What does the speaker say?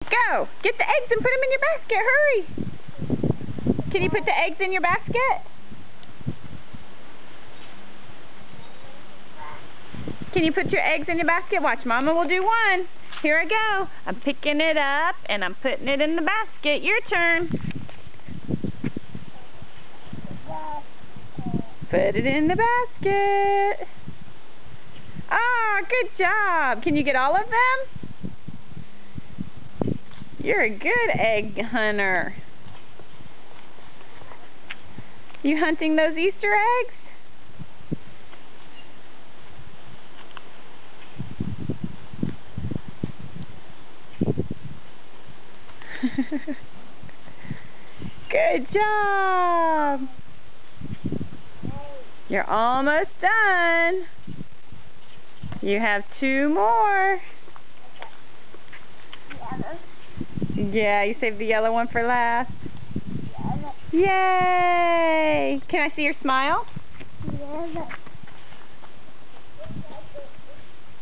Go! Get the eggs and put them in your basket. Hurry! Can you put the eggs in your basket? Can you put your eggs in your basket? Watch, Mama will do one. Here I go. I'm picking it up and I'm putting it in the basket. Your turn. Put it in the basket. Oh, good job. Can you get all of them? You're a good egg hunter. You hunting those Easter eggs? Good job. You're almost done. You have 2 more. Yeah, you saved the yellow one for last. Yay! Can I see your smile?